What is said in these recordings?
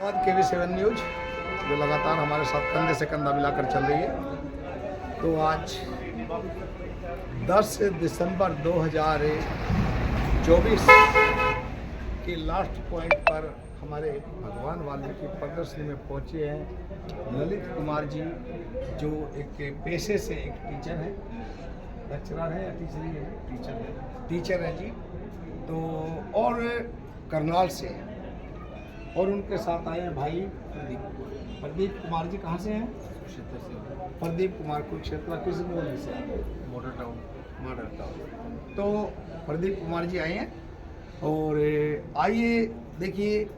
KV7 news जो लगातार हमारे साथ कंधे से कंधा मिलाकर चल रही है। तो आज 10 दिसंबर 2024 के लास्ट पॉइंट पर हमारे भगवान वाल्मीकि प्रदर्शनी में पहुंचे हैं ललित कुमार जी, जो एक पेशे से एक टीचर है, लेक्चरर है या टीचर है जी। तो और करनाल से, और उनके साथ आए हैं भाई प्रदीप कुमार जी। कहाँ से हैं? कुरुक्षेत्र से। प्रदीप कुमार कुरुक्षेत्र किस बोलने से? Model town. तो प्रदीप कुमार जी आए हैं और आइए देखिए,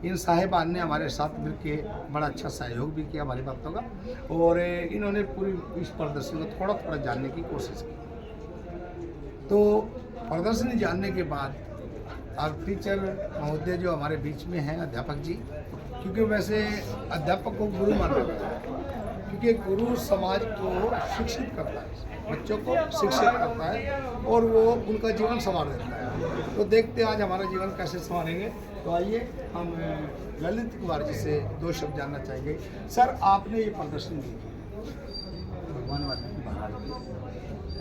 इन साहिबान ने हमारे साथ मिलके बड़ा अच्छा सहयोग भी किया हमारी बातों का, और इन्होंने पूरी इस प्रदर्शनी को थोड़ा थोड़ा जानने की कोशिश की। तो प्रदर्शनी जानने के बाद अब टीचर महोदय जो हमारे बीच में हैं, अध्यापक जी, क्योंकि वैसे अध्यापक को गुरु माना जाता है, क्योंकि गुरु समाज को शिक्षित करता है, बच्चों को शिक्षित करता है और वो उनका जीवन संवार देता है। तो देखते हैं आज हमारा जीवन कैसे संवारेंगे। तो आइए हम ललित कुमार जी से दो शब्द जानना चाहेंगे। सर, आपने ये प्रदर्शनी की भगवान वाल्मीकि महाराज की,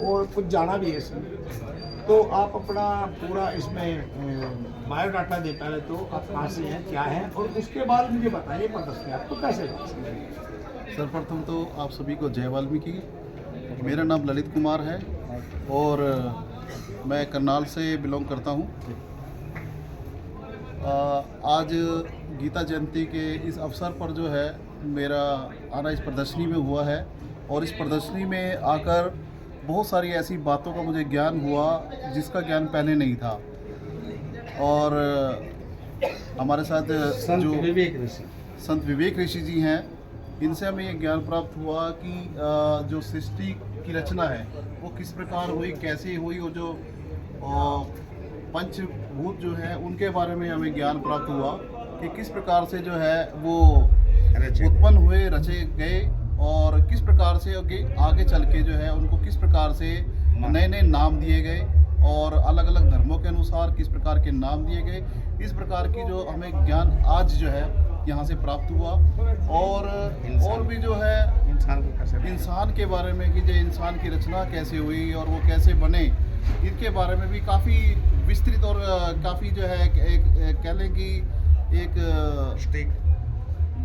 और कुछ जाना भी है इसमें, तो आप अपना पूरा इसमें बायोडाटा दे पहले, तो आप कहाँ से हैं, क्या है, और उसके बाद मुझे बताइए प्रदर्शनी आपको कैसे लगी। सर्वप्रथम तो आप सभी को जय वाल्मीकि। मेरा नाम ललित कुमार है और मैं करनाल से बिलोंग करता हूँ। आज गीता जयंती के इस अवसर पर जो है मेरा आना इस प्रदर्शनी में हुआ है, और इस प्रदर्शनी में आकर बहुत सारी ऐसी बातों का मुझे ज्ञान हुआ जिसका ज्ञान पहले नहीं था। और हमारे साथ संत विवेक ऋषि जी हैं, इनसे हमें ये ज्ञान प्राप्त हुआ कि जो सृष्टि की रचना है वो किस प्रकार हुई, कैसे हुई, और जो पंचभूत जो है उनके बारे में हमें ज्ञान प्राप्त हुआ कि किस प्रकार से जो है वो उत्पन्न हुए, रचे गए, और किस प्रकार से आगे चल के जो है उनको किस प्रकार से नए नए नाम दिए गए, और अलग अलग धर्मों के अनुसार किस प्रकार के नाम दिए गए। इस प्रकार की जो हमें ज्ञान आज जो है यहाँ से प्राप्त हुआ, और भी जो है इंसान के बारे में कि जो इंसान की रचना कैसे हुई और वो कैसे बने, इनके बारे में भी काफ़ी विस्तृत और काफ़ी जो है एक कह लें कि एक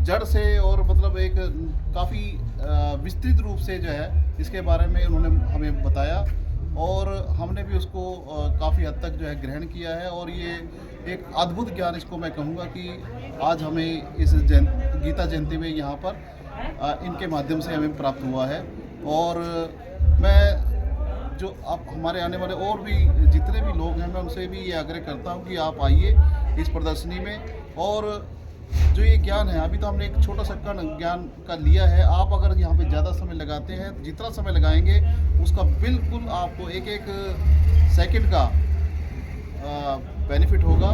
जड़ से, और मतलब एक काफ़ी विस्तृत रूप से जो है इसके बारे में उन्होंने हमें बताया, और हमने भी उसको काफ़ी हद तक जो है ग्रहण किया है। और ये एक अद्भुत ज्ञान इसको मैं कहूँगा कि आज हमें इस गीता जयंती में यहाँ पर इनके माध्यम से हमें प्राप्त हुआ है। और मैं जो आप हमारे आने वाले और भी जितने भी लोग हैं, मैं उनसे भी ये आग्रह करता हूँ कि आप आइए इस प्रदर्शनी में, और जो ये ज्ञान है अभी तो हमने एक छोटा सा ज्ञान का लिया है। आप अगर यहाँ पे ज़्यादा समय लगाते हैं, जितना समय लगाएंगे उसका बिल्कुल आपको एक एक सेकंड का बेनिफिट होगा।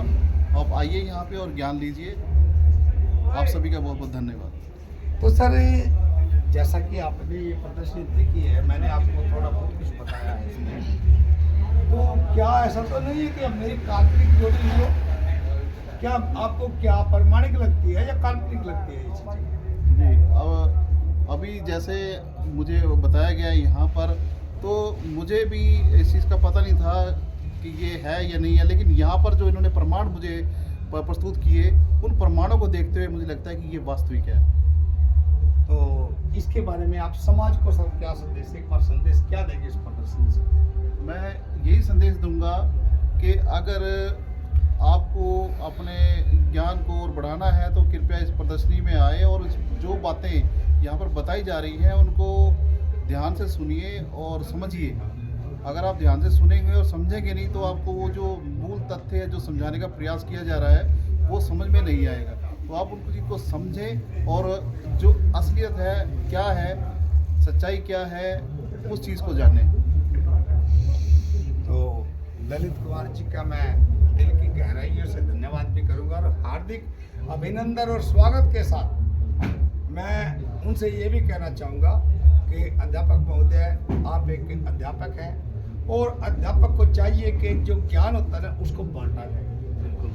आप आइए यहाँ पे और ज्ञान लीजिए। आप सभी का बहुत बहुत धन्यवाद। तो सर, जैसा कि आपने ये प्रदर्शनी देखी है, मैंने आपको थोड़ा बहुत कुछ बताया है इसमें, तो क्या ऐसा तो नहीं है कि अब मेरी काल्पनिक जोड़ी हो, क्या आपको क्या प्रमाणिक लगती है या काल्पनिक लगती है ये चीज़? जी, अब अभी जैसे मुझे बताया गया यहाँ पर, तो मुझे भी इस चीज़ का पता नहीं था कि ये है या नहीं है, लेकिन यहाँ पर जो इन्होंने प्रमाण मुझे प्रस्तुत किए, उन प्रमाणों को देखते हुए मुझे लगता है कि ये वास्तविक है। तो इसके बारे में आप समाज को सब क्या संदेश, एक बार संदेश क्या देंगे इस प्रदर्शनी से? मैं यही संदेश दूंगा कि अगर आपको अपने ज्ञान को और बढ़ाना है तो कृपया इस प्रदर्शनी में आए, और जो बातें यहाँ पर बताई जा रही हैं उनको ध्यान से सुनिए और समझिए। अगर आप ध्यान से सुनेंगे और समझेंगे नहीं तो आपको वो जो मूल तथ्य है, जो समझाने का प्रयास किया जा रहा है, वो समझ में नहीं आएगा। तो आप उनको चीज़ को समझें, और जो असलियत है, क्या है, सच्चाई क्या है, उस चीज़ को जानें। तो ललित कुमार जी का मैं दिल की गहराइयों से धन्यवाद भी करूंगा, और हार्दिक अभिनंदन और स्वागत के साथ मैं उनसे ये भी कहना चाहूँगा कि अध्यापक महोदय, आप एक अध्यापक हैं, और अध्यापक को चाहिए कि जो ज्ञान होता है ना उसको बांटा जाए। बिल्कुल।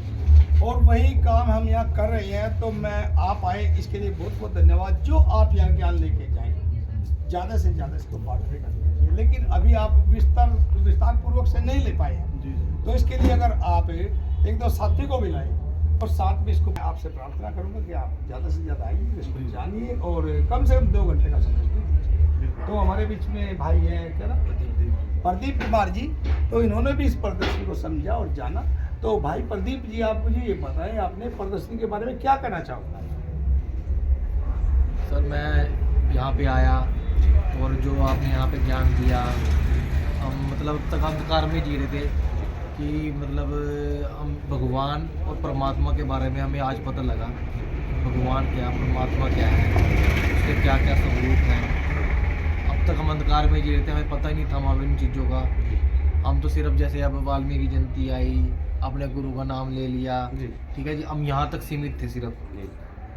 और वही काम हम यहाँ कर रहे हैं। तो मैं आप आए इसके लिए बहुत बहुत धन्यवाद। जो आप यहाँ ज्ञान लेके जाएंगे ज़्यादा से ज़्यादा इसको बांटने का कीजिए, लेकिन अभी आप विस्तार पूर्वक से नहीं ले पाए हैं। जी तो इसके लिए अगर आप एक दो साथी को भी लाए और साथ में इसको मैं आपसे प्रार्थना करूंगा कि आप ज़्यादा से ज़्यादा आइए, इसको जानिए और कम से कम 2 घंटे का समय दीजिए। तो हमारे बीच में भाई हैं क्या ना, प्रदीप कुमार जी, तो इन्होंने भी इस प्रदर्शनी को समझा और जाना। तो भाई प्रदीप जी, आप मुझे ये बताएं, आपने प्रदर्शनी के बारे में क्या कहना चाहूँगा? सर मैं यहाँ पे आया और जो आपने यहाँ पे ज्ञान दिया, हम मतलब तक अंधकार में जी रहे थे कि मतलब हम भगवान और परमात्मा के बारे में हमें आज पता लगा। भगवान क्या, परमात्मा क्या है, उसके क्या क्या स्वरूप हैं। अब तक हम अंधकार में जी रहे थे, हमें पता ही नहीं था हमारे इन चीज़ों का। हम तो सिर्फ जैसे अब वाल्मीकि जयंती आई, अपने गुरु का नाम ले लिया, ठीक है जी, हम यहाँ तक सीमित थे सिर्फ,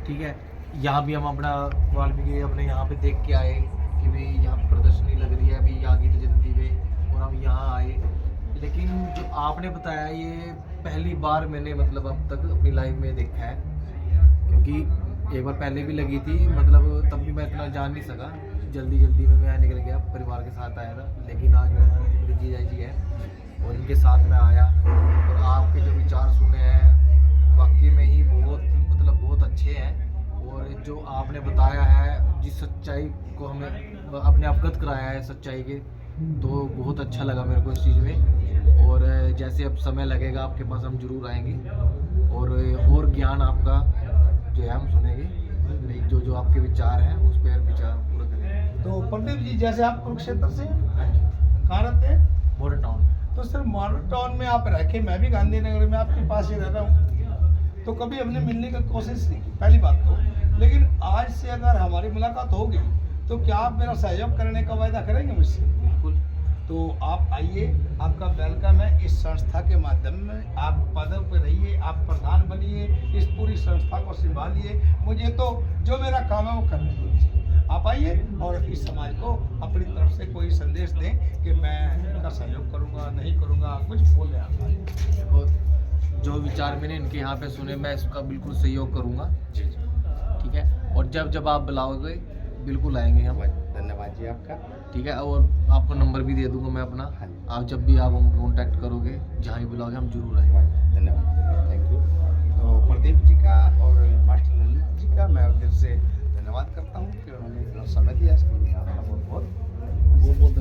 ठीक है। यहाँ भी हम अपना वाल्मीकि अपने यहाँ पे देख के आए कि भाई यहाँ प्रदर्शनी लग रही है अभी यहाँ गीता जयंती पे, और हम यहाँ आए। लेकिन जो आपने बताया ये पहली बार मैंने मतलब अब तक अपनी लाइफ में देखा है, क्योंकि एक बार पहले भी लगी थी, मतलब तब भी मैं इतना जान नहीं सका, जल्दी में मैं निकल गया, परिवार के साथ आया था। लेकिन आज मैं जीजा जी है और इनके साथ में आया और आपके जो विचार सुने हैं वाकई में ही बहुत मतलब बहुत अच्छे हैं। और जो आपने बताया है, जिस सच्चाई को हमें अपने अवगत कराया है सच्चाई के, तो बहुत अच्छा लगा मेरे को इस चीज़ में। और जैसे अब समय लगेगा आपके पास हम जरूर आएंगे और ज्ञान आपका जो है हम सुनेंगे, जो आपके विचार हैं उस पर विचार पूरा करेंगे। तो प्रदीप जी, जैसे आप कुरुक्षेत्र से हाँ जी, कहाँ रहते हैं? मॉडर्न टाउन में। तो सर मॉडर्न टाउन में आप रह के, मैं भी गांधीनगर में आपके पास ही रहता हूँ, तो कभी हमने मिलने की कोशिश नहीं की, पहली बात तो। लेकिन आज से अगर हमारी मुलाकात होगी तो क्या आप मेरा सहयोग करने का वायदा करेंगे मुझसे? बिल्कुल। तो आप आइए, आपका वेलकम है। इस संस्था के माध्यम में आप पदों पर रहिए, आप प्रधान बनिए, इस पूरी संस्था को संभालिए। मुझे तो जो मेरा काम है वो करने दीजिए। आप आइए और इस समाज को अपनी तरफ से कोई संदेश दें कि मैं इनका सहयोग करूंगा, नहीं करूंगा, कुछ बोले आप। और जो विचार मैंने इनके यहाँ पे सुने, मैं इसका बिल्कुल सहयोग करूँगा, ठीक है। और जब आप बुलाओगे बिल्कुल आएंगे हम। धन्यवाद जी आपका। ठीक है, और आपको नंबर भी दे दूंगा मैं अपना, आप जब भी आप हमको कॉन्टैक्ट करोगे, जहाँ भी बुलाओगे हम जरूर आएंगे। धन्यवाद, थैंक यू। तो प्रदीप जी का और मास्टर ललित जी का मैं दिल से धन्यवाद करता हूँ कि उन्होंने इतना समय दिया। इसके लिए आपका बहुत बहुत